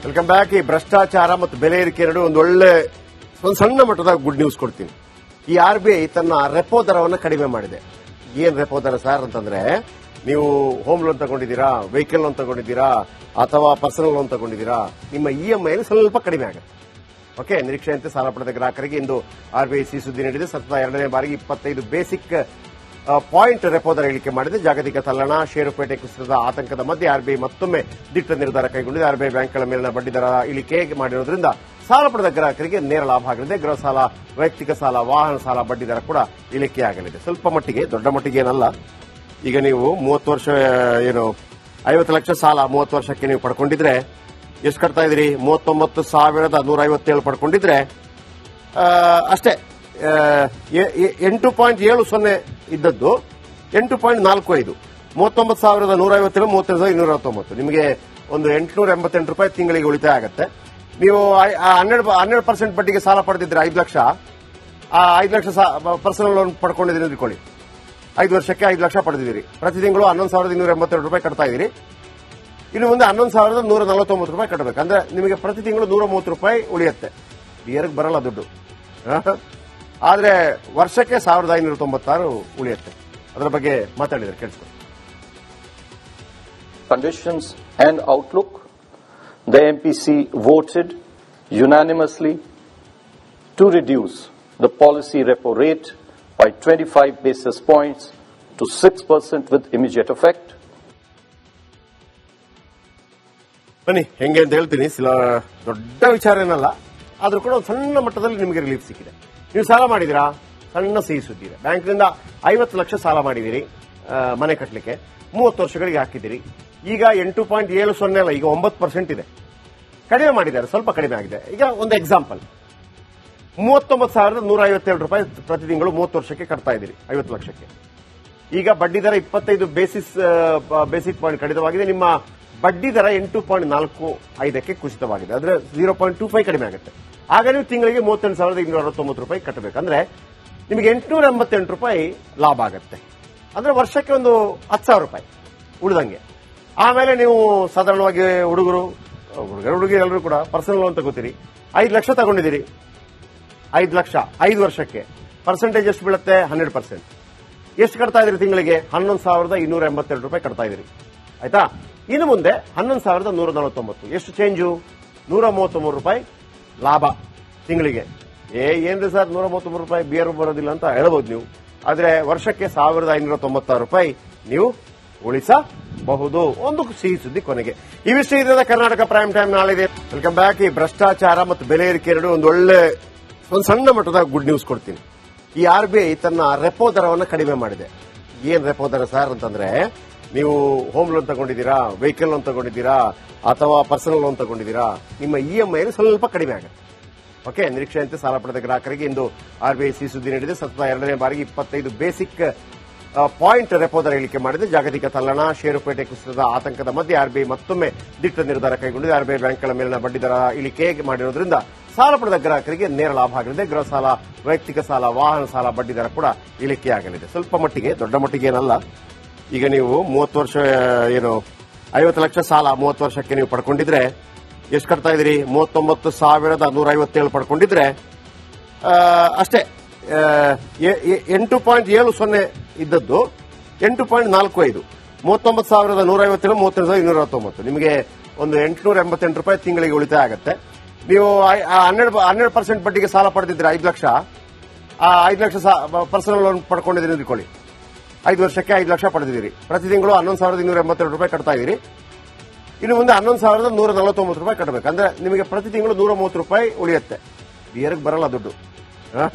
Welcome back. ಈ ಭ್ರಷ್ಟಾಚಾರ ಮತ್ತು ಬೆಲೆ ಏರಿಕೆ ಎರಡು ಒಂದು ಸಣ್ಣ ಮಟ್ಟದ ಗುಡ್ ನ್ಯೂಸ್ ಕೊಡ್ತೀನಿ. ಈ RBI ತನ್ನ ರೆಪೋ ದರವನ್ನು ಕಡಿಮೆ ಮಾಡಿದೆ. ಏನ್ ರೆಪೋ ದರ ಸರ್ ಅಂತಂದ್ರೆ, ನೀವು ಹೋಮ್ ಲೋನ್ ತಗೊಂಡಿದ್ದೀರಾ, ವೆಹಿಕಲ್ ಲೋನ್ ತಗೊಂಡಿದ್ದೀರಾ ಅಥವಾ ಪರ್ಸನಲ್ ಲೋನ್ ತಗೊಂಡಿದ್ದೀರಾ, ನಿಮ್ಮ EMI ಸ್ವಲ್ಪ ಕಡಿಮೆ ಆಗುತ್ತೆ. ಓಕೆ, ನಿರೀಕ್ಷೆಯಂತೆ ಸಾಲ ಪಡೆದ ಗ್ರಾಹಕರಿಗೆ ಇಂದು RBI ಸಿಹಿ ಸುದ್ದಿ ನೀಡಿದೆ. ಸತತ ಎರಡನೇ ಬಾರಿಗೆ 25 ಬೇಸಿಕ್ ಪಾಯಿಂಟ್ ರೆಪೋ ದರ ಇಳಿಕೆ ಮಾಡಿದೆ. ಜಾಗತಿಕ ತಲ್ಲಣ, ಷೇರುಪೇಟೆ ಕುಸಿತದ ಆತಂಕದ ಮಧ್ಯೆ RBI ಮತ್ತೊಮ್ಮೆ ದಿಟ್ಟ ನಿರ್ಧಾರ ಕೈಗೊಂಡಿದೆ. RBI ಬ್ಯಾಂಕ್ಗಳ ಮೇಲಿನ ಬಡ್ಡಿ ದರ ಇಳಿಕೆ ಮಾಡಿರೋದ್ರಿಂದ ಸಾಲ ಪಡೆದ ಗ್ರಾಹಕರಿಗೆ ನೇರ ಲಾಭ ಆಗಲಿದೆ. ಗೃಹ ಸಾಲ, ವೈಯಕ್ತಿಕ ಸಾಲ, ವಾಹನ ಸಾಲ ಬಡ್ಡಿ ದರ ಕೂಡ ಇಳಿಕೆಯಾಗಲಿದೆ. ಸ್ವಲ್ಪ ಮಟ್ಟಿಗೆ, ದೊಡ್ಡ ಮಟ್ಟಿಗೆ ಏನಲ್ಲ. ಈಗ ನೀವು 30 ವರ್ಷ 50 ಲಕ್ಷ ಸಾಲ 30 ವರ್ಷಕ್ಕೆ ನೀವು ಪಡ್ಕೊಂಡಿದ್ರೆ ಎಷ್ಟು ಕಟ್ತಾ ಇದ್ರಿ? 39,157 ಪಡ್ಕೊಂಡಿದ್ರೆ ಅಷ್ಟೇ 8.70 ಇದ್ದದ್ದು 8.45, 39,157, 32,219. ನಿಮಗೆ ಒಂದು 888 ರೂಪಾಯಿ ತಿಂಗಳಿಗೆ ಉಳಿತಾಯ ಆಗುತ್ತೆ. ನೀವು 12% ಬಡ್ಡಿಗೆ ಸಾಲ ಪಡೆದಿದ್ರೆ 5 ಲಕ್ಷ, ಆ 5 ಲಕ್ಷ ಪರ್ಸನಲ್ ಲೋನ್ ಪಡ್ಕೊಂಡಿದ್ದೀರಿ ಅಂದ್ಕೊಳ್ಳಿ. 5 ವರ್ಷಕ್ಕೆ 5 ಲಕ್ಷ ಪಡೆದಿದ್ದೀರಿ. ಪ್ರತಿ ತಿಂಗಳು 11,282 ರೂಪಾಯಿ ಕಟ್ತಾ ಇದ್ದೀರಿ. ಇನ್ನು ಮುಂದೆ 11,149 ರೂಪಾಯಿ ಕಟ್ಟಬೇಕು. ಅಂದ್ರೆ ನಿಮಗೆ ಪ್ರತಿ ತಿಂಗಳು 130 ರೂಪಾಯಿ ಉಳಿಯುತ್ತೆ. ಬಿಯರ್ಗೆ ಬರಲ್ಲ ದುಡ್ಡು, ಆದ್ರೆ ವರ್ಷಕ್ಕೆ 1,596 ಉಳಿಯುತ್ತೆ. ಅದರ ಬಗ್ಗೆ ಮಾತಾಡಿದ್ರೆ ಕೇಳಿಸ್ಕೊಳ್ಳಿ. Conditions and outlook. The MPC voted unanimously to reduce the policy repo rate by 25 basis points to 6% with immediate effect. ಬನ್ನಿ, ಹೆಂಗೆ ಅಂತ ಹೇಳ್ತೀನಿ. ದೊಡ್ಡ ವಿಚಾರ ಏನಲ್ಲ, ಆದ್ರೂ ಕೂಡ ಒಂದು ಸಣ್ಣ ಮಟ್ಟದಲ್ಲಿ ನಿಮಗೆ ರಿಲೀಫ್ ಸಿಕ್ಕಿದೆ. ನೀವು ಸಾಲ ಮಾಡಿದಿರಾ, ಸಣ್ಣ ಸಿಹಿ ಸುದ್ದಿ ಇದೆ. ಬ್ಯಾಂಕ್ನಿಂದ 50 ಲಕ್ಷ ಸಾಲ ಮಾಡಿದಿರಿ ಮನೆ ಕಟ್ಟಲಿಕ್ಕೆ, 30 ವರ್ಷಗಳಿಗೆ ಹಾಕಿದಿರಿ. ಈಗ 8.70 ಅಲ್ಲ, ಈಗ 9% ಇದೆ. ಕಡಿಮೆ ಮಾಡಿದ್ದಾರೆ, ಸ್ವಲ್ಪ ಕಡಿಮೆ ಆಗಿದೆ. ಈಗ ಒಂದು ಎಕ್ಸಾಂಪಲ್, 39,157 ರೂಪಾಯಿ ಪ್ರತಿ ತಿಂಗಳು 30 ವರ್ಷಕ್ಕೆ ಕಟ್ತಾ ಇದ್ದೀರಿ 50 ಲಕ್ಷಕ್ಕೆ. ಈಗ ಬಡ್ಡಿ ದರ 25 ಬೇಸಿಕ್ ಪಾಯಿಂಟ್ ಕಡಿತವಾಗಿದೆ. ನಿಮ್ಮ ಬಡ್ಡಿ ದರ 8.45ಕ್ಕೆ ಕುಸಿತವಾಗಿದೆ. ಅಂದ್ರೆ 0.25 ಕಡಿಮೆ ಆಗುತ್ತೆ. ಆಗ ನೀವು ತಿಂಗಳಿಗೆ 38,269 ರೂಪಾಯಿ ಕಟ್ಟಬೇಕಂದ್ರೆ ನಿಮಗೆ 888 ರೂಪಾಯಿ ಲಾಭ ಆಗುತ್ತೆ. ಅಂದ್ರೆ ವರ್ಷಕ್ಕೆ ಒಂದು 10,000 ರೂಪಾಯಿ ಉಳಿದಂಗೆ. ಆಮೇಲೆ ನೀವು ಸಾಧಾರಣವಾಗಿ ಹುಡುಗಿ ಎಲ್ಲರೂ ಕೂಡ ಪರ್ಸನಲ್ ಲೋನ್ ತಗೋತೀರಿ. 5 ಲಕ್ಷ ತಗೊಂಡಿದ್ದೀರಿ, 5 ಲಕ್ಷ 5 ವರ್ಷಕ್ಕೆ. ಪರ್ಸೆಂಟೇಜ್ ಎಷ್ಟು ಬೀಳುತ್ತೆ? 100%. ಎಷ್ಟು ಕಟ್ತಾ ಇದ್ರಿ ತಿಂಗಳಿಗೆ? 11,282 ರೂಪಾಯಿ ಕಟ್ತಾ ಇದ್ರಿ. ಆಯ್ತಾ? ಇನ್ನು ಮುಂದೆ 11,149. ಎಷ್ಟು ಚೇಂಜು? 133 ರೂಪಾಯಿ ಲಾಭ ತಿಂಗಳಿಗೆ. ಏನ್ರಿ ಸರ್ 133 ರೂಪಾಯಿ ಬಿಯರ್ ಬರೋದಿಲ್ಲ ಅಂತ ಹೇಳ್ಬೋದು ನೀವು. ಆದ್ರೆ ವರ್ಷಕ್ಕೆ 1,596 ರೂಪಾಯಿ ನೀವು ಉಳಿಸಬಹುದು. ಒಂದು ಸಿಹಿ ಸುದ್ದಿ ಕೊನೆಗೆ. ಇವಿಷ್ಟು ಇದ್ದ ಕರ್ನಾಟಕ ಪ್ರೈಮ್ ಟೈಮ್ ನಾಳಿದೆ. Welcome back. ಈ ಭ್ರಷ್ಟಾಚಾರ ಮತ್ತು ಬೆಲೆ ಏರಿಕೆ ಎರಡು ಒಂದು ಸಣ್ಣ ಮಟ್ಟದ ಗುಡ್ ನ್ಯೂಸ್ ಕೊಡ್ತೀನಿ. ಈ RBI ತನ್ನ ರೆಪೋ ದರವನ್ನು ಕಡಿಮೆ ಮಾಡಿದೆ. ಏನ್ ರೆಪೋ ದರ ಸರ್ ಅಂತಂದ್ರೆ, ನೀವು ಹೋಮ್ ಲೋನ್ ತಗೊಂಡಿದ್ದೀರಾ, ವೆಹಿಕಲ್ ಲೋನ್ ತಗೊಂಡಿದ್ದೀರಾ ಅಥವಾ ಪರ್ಸನಲ್ ಲೋನ್ ತಗೊಂಡಿದ್ದೀರಾ, ನಿಮ್ಮ EMI ಸ್ವಲ್ಪ ಕಡಿಮೆ ಆಗುತ್ತೆ. ಓಕೆ, ನಿರೀಕ್ಷೆಯಂತೆ ಸಾಲ ಪಡೆದ ಗ್ರಾಹಕರಿಗೆ ಇಂದು RBI ಸಿಹಿ ಸುದ್ದಿ ನೀಡಿದೆ. ಸತತ ಎರಡನೇ ಬಾರಿಗೆ 25 ಬೇಸಿಕ್ ಪಾಯಿಂಟ್ ರೆಪೋ ದರ ಇಳಿಕೆ ಮಾಡಿದೆ. ಜಾಗತಿಕ ತಲ್ಲಣ, ಷೇರುಪೇಟೆ ಕುಸಿತದ ಆತಂಕದ ಮಧ್ಯೆ RBI ಮತ್ತೊಮ್ಮೆ ದಿಟ್ಟ ನಿರ್ಧಾರ ಕೈಗೊಂಡಿದೆ. RBI ಬ್ಯಾಂಕ್ಗಳ ಮೇಲಿನ ಬಡ್ಡಿ ದರ ಇಳಿಕೆ ಮಾಡಿರೋದ್ರಿಂದ ಸಾಲ ಪಡೆದ ಗ್ರಾಹಕರಿಗೆ ನೇರ ಲಾಭ ಆಗಲಿದೆ. ಗೃಹ ಸಾಲ, ವೈಯಕ್ತಿಕ ಸಾಲ, ವಾಹನ ಸಾಲ ಬಡ್ಡಿ ದರ ಕೂಡ ಇಳಿಕೆಯಾಗಲಿದೆ. ಸ್ವಲ್ಪ ಮಟ್ಟಿಗೆ, ದೊಡ್ಡ ಮಟ್ಟಿಗೆ ಏನಲ್ಲ. ಈಗ ನೀವು 30 ವರ್ಷ 50 ಲಕ್ಷ ಸಾಲ 30 ವರ್ಷಕ್ಕೆ ನೀವು ಪಡ್ಕೊಂಡಿದ್ರೆ ಎಷ್ಟು ಕಟ್ತಾ ಇದ್ರಿ? 39,157 ಪಡ್ಕೊಂಡಿದ್ರೆ ಅಷ್ಟೇ 8.70 ಇದ್ದದ್ದು 8.45, 39,157, 32,219. ನಿಮಗೆ ಒಂದು 888 ರೂಪಾಯಿ ತಿಂಗಳಿಗೆ ಉಳಿತಾಯ ಆಗುತ್ತೆ. ನೀವು 12% ಬಡ್ಡಿಗೆ ಸಾಲ ಪಡೆದಿದ್ರೆ 5 ಲಕ್ಷ, ಆ 5 ಲಕ್ಷ ಪರ್ಸನಲ್ ಲೋನ್ ಪಡ್ಕೊಂಡಿದ್ದೀರಿ ಅಂದ್ಕೊಳ್ಳಿ. 5 ವರ್ಷಕ್ಕೆ 5 ಲಕ್ಷ ಪಡೆದಿದ್ದೀರಿ. ಪ್ರತಿ ತಿಂಗಳು 11,282 ರೂಪಾಯಿ ಕಟ್ತಾ ಇದ್ದೀರಿ. ಇನ್ನು ಮುಂದೆ 11,149 ರೂಪಾಯಿ ಕಟ್ಟಬೇಕು. ಅಂದ್ರೆ ನಿಮಗೆ ಪ್ರತಿ ತಿಂಗಳು 130 ರೂಪಾಯಿ ಉಳಿಯುತ್ತೆ. ಬಿಯರ್ಗೆ ಬರಲ್ಲ ದುಡ್ಡು,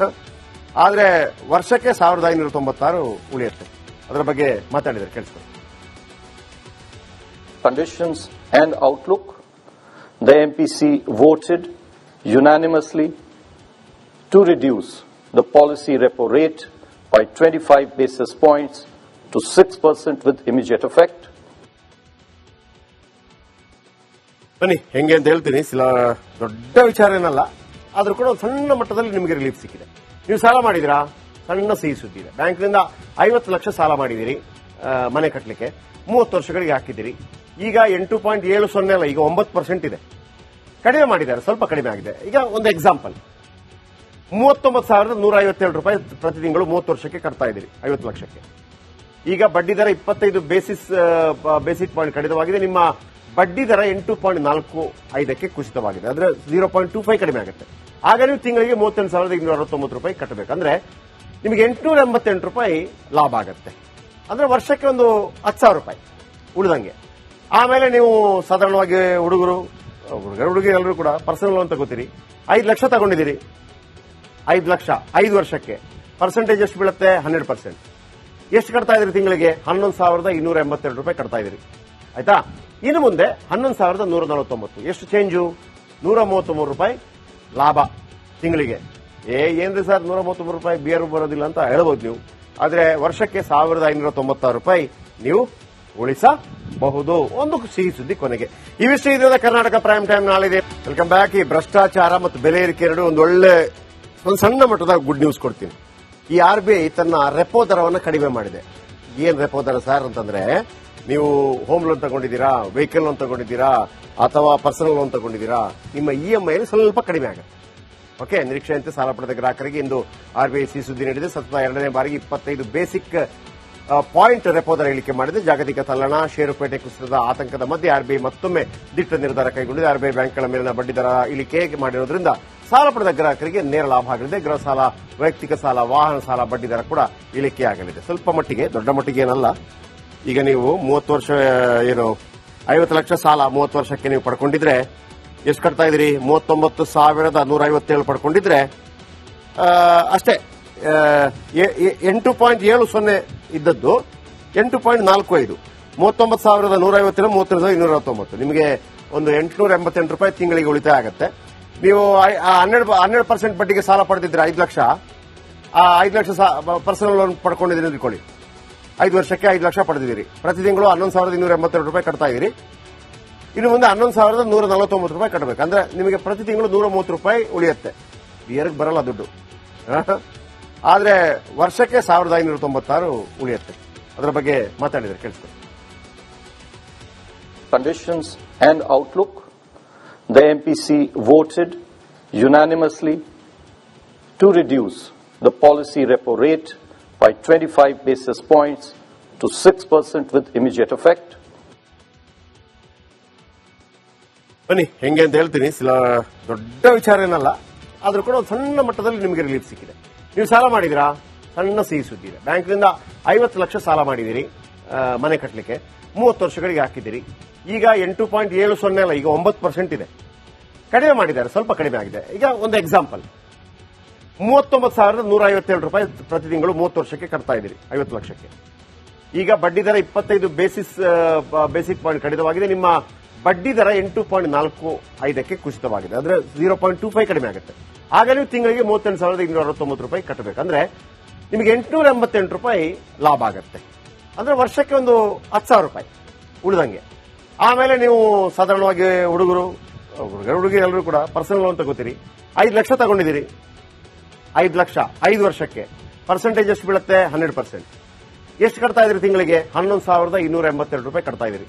ಆದ್ರೆ ವರ್ಷಕ್ಕೆ 1,596 ಉಳಿಯುತ್ತೆ. ಅದರ ಬಗ್ಗೆ ಮಾತಾಡಿದ್ರೆ ಕೇಳಿಸ್ಕೊಳ್ಳಿ. Conditions and outlook. The MPC voted unanimously to reduce the policy repo rate by 25 basis points to 6% with immediate effect. ಬನ್ನಿ, ಹೆಂಗೆ ಅಂತ ಹೇಳ್ತೀನಿ. ದೊಡ್ಡ ವಿಚಾರ ಏನಲ್ಲ, ಆದ್ರೂ ಕೂಡ ಒಂದು ಸಣ್ಣ ಮಟ್ಟದಲ್ಲಿ ನಿಮಗೆ ರಿಲೀಫ್ ಸಿಕ್ಕಿದೆ. ನೀವು ಸಾಲ ಮಾಡಿದಿರಾ, ಸಣ್ಣ ಸಿಹಿ ಸುದ್ದಿ ಇದೆ. ಬ್ಯಾಂಕ್ನಿಂದ 50 ಲಕ್ಷ ಸಾಲ ಮಾಡಿದಿರಿ ಮನೆ ಕಟ್ಟಲಿಕ್ಕೆ, 30 ವರ್ಷಗಳಿಗೆ ಹಾಕಿದಿರಿ. ಈಗ 8.70 ಅಲ್ಲ, ಈಗ 9% ಇದೆ. ಕಡಿಮೆ ಮಾಡಿದ್ದಾರೆ, ಸ್ವಲ್ಪ ಕಡಿಮೆ ಆಗಿದೆ. ಈಗ ಒಂದು ಎಕ್ಸಾಂಪಲ್, 39,157 ರೂಪಾಯಿ ಪ್ರತಿ ತಿಂಗಳು 30 ವರ್ಷಕ್ಕೆ ಕಟ್ತಾ ಇದ್ದೀರಿ 50 ಲಕ್ಷಕ್ಕೆ. ಈಗ ಬಡ್ಡಿ ದರ 25 ಬೇಸಿಕ್ ಪಾಯಿಂಟ್ ಕಡಿತವಾಗಿದೆ. ನಿಮ್ಮ ಬಡ್ಡಿ ದರ 8.45ಕ್ಕೆ ಕುಸಿತವಾಗಿದೆ. ಅಂದ್ರೆ 0.25 ಕಡಿಮೆ ಆಗುತ್ತೆ. ಆಗ ನೀವು ತಿಂಗಳಿಗೆ 38,269 ರೂಪಾಯಿ ಕಟ್ಟಬೇಕಂದ್ರೆ ನಿಮಗೆ 888 ರೂಪಾಯಿ ಲಾಭ ಆಗುತ್ತೆ. ಅಂದ್ರೆ ವರ್ಷಕ್ಕೆ ಒಂದು 10,000 ರೂಪಾಯಿ ಉಳಿದಂಗೆ. ಆಮೇಲೆ ನೀವು ಸಾಧಾರಣವಾಗಿ ಹುಡುಗಿ ಎಲ್ಲರೂ ಕೂಡ ಪರ್ಸನಲ್ ಲೋನ್ ತಗೋತೀರಿ, 5 ಲಕ್ಷ ತಗೊಂಡಿದ್ದೀರಿ. 5 ಲಕ್ಷ 5 ವರ್ಷಕ್ಕೆ ಪರ್ಸೆಂಟೇಜ್ ಎಷ್ಟು ಬೀಳುತ್ತೆ? 100%. ಎಷ್ಟು ಕಟ್ತಾ ಇದ್ರಿ ತಿಂಗಳಿಗೆ? 11,282 ರೂಪಾಯಿ ಕಟ್ತಾ ಇದ್ರಿ. ಆಯ್ತಾ? ಇನ್ನು ಮುಂದೆ 11,149. ಎಷ್ಟು ಚೇಂಜು? 133 ರೂಪಾಯಿ ಲಾಭ ತಿಂಗಳಿಗೆ. ಏನ್ರಿ ಸರ್ 133 ರೂಪಾಯಿ ಬಿಯರ್ ಬರೋದಿಲ್ಲ ಅಂತ ಹೇಳ್ಬೋದು ನೀವು. ಆದ್ರೆ ವರ್ಷಕ್ಕೆ 1,596 ರೂಪಾಯಿ ನೀವು ಉಳಿಸಬಹುದು. ಒಂದು ಸಿಹಿ ಸುದ್ದಿ ಕೊನೆಗೆ. ಇವಿಷ್ಟು ಇದರ ಕರ್ನಾಟಕ ಪ್ರೈಮ್ ಟೈಮ್ ನಾಳಿದೆ. Welcome back. ಈ ಭ್ರಷ್ಟಾಚಾರ ಮತ್ತು ಬೆಲೆ ಏರಿಕೆ ಎರಡು ಒಂದು ಸಣ್ಣ ಮಟ್ಟದ ಗುಡ್ ನ್ಯೂಸ್ ಕೊಡ್ತೀನಿ. ಈ RBI ತನ್ನ ರೆಪೋ ದರವನ್ನು ಕಡಿಮೆ ಮಾಡಿದೆ. ಏನ್ ರೆಪೋ ದರ ಸರ್ ಅಂತಂದ್ರೆ, ನೀವು ಹೋಮ್ ಲೋನ್ ತಗೊಂಡಿದ್ದೀರಾ, ವೆಹಿಕಲ್ ಲೋನ್ ತಗೊಂಡಿದ್ದೀರಾ, ಅಥವಾ ಪರ್ಸನಲ್ ಲೋನ್ ತಗೊಂಡಿದ್ದೀರಾ, ನಿಮ್ಮ EMI ಸ್ವಲ್ಪ ಕಡಿಮೆ ಆಗುತ್ತೆ. ಓಕೆ, ನಿರೀಕ್ಷೆಯಂತೆ ಸಾಲ ಪಡೆದ ಗ್ರಾಹಕರಿಗೆ ಇಂದು RBI ಸಿಹಿ ಸುದ್ದಿ ನೀಡಿದೆ. ಸತತ 2ನೇ ಬಾರಿಗೆ 25 ಬೇಸಿಕ್ ಪಾಯಿಂಟ್ ರೆಪೋ ದರ ಇಳಿಕೆ ಮಾಡಿದೆ. ಜಾಗತಿಕ ತಲ್ಲಣ, ಷೇರುಪೇಟೆ ಕುಸಿತದ ಆತಂಕದ ಮಧ್ಯೆ RBI ಮತ್ತೊಮ್ಮೆ ದಿಟ್ಟ ನಿರ್ಧಾರ ಕೈಗೊಂಡಿದೆ. RBI ಬ್ಯಾಂಕ್ಗಳ ಮೇಲಿನ ಬಡ್ಡಿ ದರ ಇಳಿಕೆ ಮಾಡಿರೋದ್ರಿಂದ ಸಾಲ ಪಡೆದ ಗ್ರಾಹಕರಿಗೆ ನೇರ ಲಾಭ ಆಗಲಿದೆ. ಗೃಹ ಸಾಲ, ವೈಯಕ್ತಿಕ ಸಾಲ, ವಾಹನ ಸಾಲ ಬಡ್ಡಿ ದರ ಕೂಡ ಇಳಿಕೆಯಾಗಲಿದೆ. ಸ್ವಲ್ಪ ಮಟ್ಟಿಗೆ, ದೊಡ್ಡ ಮಟ್ಟಿಗೆ ಏನಲ್ಲ. ಈಗ ನೀವು 30 ವರ್ಷ 50 ಲಕ್ಷ ಸಾಲ 30 ವರ್ಷಕ್ಕೆ ನೀವು ಪಡ್ಕೊಂಡಿದ್ರೆ ಎಷ್ಟು ಕಟ್ತಾ ಇದ್ರಿ? 39,157 ಪಡ್ಕೊಂಡಿದ್ರೆ ಅಷ್ಟೇ 8.70 ಇದ್ದದ್ದು 8.45. 39,150 30,299. ನಿಮಗೆ ಒಂದು 888 ರೂಪಾಯಿ ತಿಂಗಳಿಗೆ ಉಳಿತಾಯ ಆಗುತ್ತೆ. ನೀವು 12% ಬಡ್ಡಿಗೆ ಸಾಲ ಪಡೆದಿದ್ರೆ 5 ಲಕ್ಷ, ಆ 5 ಲಕ್ಷ ಪರ್ಸನಲ್ ಲೋನ್ ಪಡ್ಕೊಂಡಿದ್ದೀರಿ ಅಂದ್ಕೊಳ್ಳಿ. 5 ವರ್ಷಕ್ಕೆ 5 ಲಕ್ಷ ಪಡೆದಿದ್ದೀರಿ. ಪ್ರತಿ ತಿಂಗಳು 11,282 ರೂಪಾಯಿ ಕಟ್ತಾ ಇದ್ದೀರಿ. ಇನ್ನು ಮುಂದೆ 11,149 ರೂಪಾಯಿ ಕಟ್ಟಬೇಕು. ಅಂದ್ರೆ ನಿಮಗೆ ಪ್ರತಿ ತಿಂಗಳು 130 ರೂಪಾಯಿ ಉಳಿಯುತ್ತೆ. ಬಿಯರ್ಗೆ ಬರಲ್ಲ ದುಡ್ಡು, ಆದ್ರೆ ವರ್ಷಕ್ಕೆ 1,596 ಉಳಿಯುತ್ತೆ. ಅದರ ಬಗ್ಗೆ ಮಾತಾಡಿದ್ರೆ ಕೇಳಿಸ್ಕೊಳ್ಳಿ. Conditions and outlook. The MPC voted unanimously to reduce the policy repo rate by 25 basis points to 6% with immediate effect. ಬನ್ನಿ, ಹೆಂಗೆ ಅಂತ ಹೇಳ್ತೀನಿ. ದೊಡ್ಡ ವಿಚಾರ ಏನಲ್ಲ, ಆದ್ರೂ ಕೂಡ ಒಂದು ಸಣ್ಣ ಮಟ್ಟದಲ್ಲಿ ನಿಮಗೆ ರಿಲೀಫ್ ಸಿಕ್ಕಿದೆ. ನೀವು ಸಾಲ ಮಾಡಿದಿರಾ? ಸಣ್ಣ ಸಿಹಿ ಸುದ್ದಿ ಇದೆ. ಬ್ಯಾಂಕ್ನಿಂದ 50 ಲಕ್ಷ ಸಾಲ ಮಾಡಿದಿರಿ ಮನೆ ಕಟ್ಟಲಿಕ್ಕೆ, 30 ವರ್ಷಗಳಿಗೆ ಹಾಕಿದ್ದೀರಿ. ಈಗ 8.70 ಅಲ್ಲ, ಈಗ 9% ಇದೆ. ಕಡಿಮೆ ಮಾಡಿದ್ದಾರೆ, ಸ್ವಲ್ಪ ಕಡಿಮೆ ಆಗಿದೆ. ಈಗ ಒಂದು ಎಕ್ಸಾಂಪಲ್, 39,157 ರೂಪಾಯಿ ಪ್ರತಿ ತಿಂಗಳು 30 ವರ್ಷಕ್ಕೆ ಕಟ್ತಾ ಇದ್ದೀರಿ 50 ಲಕ್ಷಕ್ಕೆ. ಈಗ ಬಡ್ಡಿ ದರ 25 ಬೇಸಿಕ್ ಪಾಯಿಂಟ್ ಕಡಿತವಾಗಿದೆ. ನಿಮ್ಮ ಬಡ್ಡಿ ದರ 8.45ಕ್ಕೆ ಕುಸಿತವಾಗಿದೆ. ಅಂದ್ರೆ 0.25 ಕಡಿಮೆ ಆಗುತ್ತೆ. ಆಗ ನೀವು ತಿಂಗಳಿಗೆ 38,269 ರೂಪಾಯಿ ಕಟ್ಟಬೇಕಂದ್ರೆ ನಿಮಗೆ 888 ರೂಪಾಯಿ ಲಾಭ ಆಗುತ್ತೆ. ಅಂದ್ರೆ ವರ್ಷಕ್ಕೆ ಒಂದು 10,000 ರೂಪಾಯಿ ಉಳಿದಂಗೆ. ಆಮೇಲೆ ನೀವು ಸಾಧಾರಣವಾಗಿ ಹುಡುಗಿ ಎಲ್ಲರೂ ಕೂಡ ಪರ್ಸನಲ್ ಲೋನ್ ತಗೋತೀರಿ, 5 ಲಕ್ಷ ತಗೊಂಡಿದ್ದೀರಿ. 5 ಲಕ್ಷ 5 ವರ್ಷಕ್ಕೆ ಪರ್ಸೆಂಟೇಜ್ ಎಷ್ಟು ಬೀಳುತ್ತೆ? 100%. ಎಷ್ಟು ಕಟ್ತಾ ಇದ್ರಿ ತಿಂಗಳಿಗೆ? 11,282 ರೂಪಾಯಿ ಕಟ್ತಾ ಇದ್ರಿ.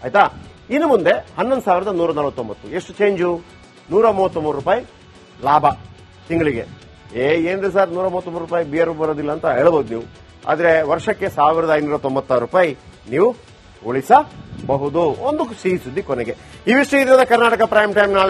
ಆಯ್ತಾ? ಇನ್ನು ಮುಂದೆ 11,149. ಎಷ್ಟು ಚೇಂಜು? 133 ರೂಪಾಯಿ ಲಾಭ ತಿಂಗಳಿಗೆ. ಏನ್ರಿ ಸರ್ 133 ರೂಪಾಯಿ ಬಿಯರ್ ಬರೋದಿಲ್ಲ ಅಂತ ಹೇಳ್ಬೋದು ನೀವು. ಆದ್ರೆ ವರ್ಷಕ್ಕೆ 1,596 ರೂಪಾಯಿ ನೀವು ಉಳಿಸಬಹುದು. ಒಂದು ಸಿಹಿ ಸುದ್ದಿ ಕೊನೆಗೆ. ಇವಿಷ್ಟು ಇದರ ಕರ್ನಾಟಕ ಪ್ರೈಮ್ ಟೈಮ್ ನಾಳೆ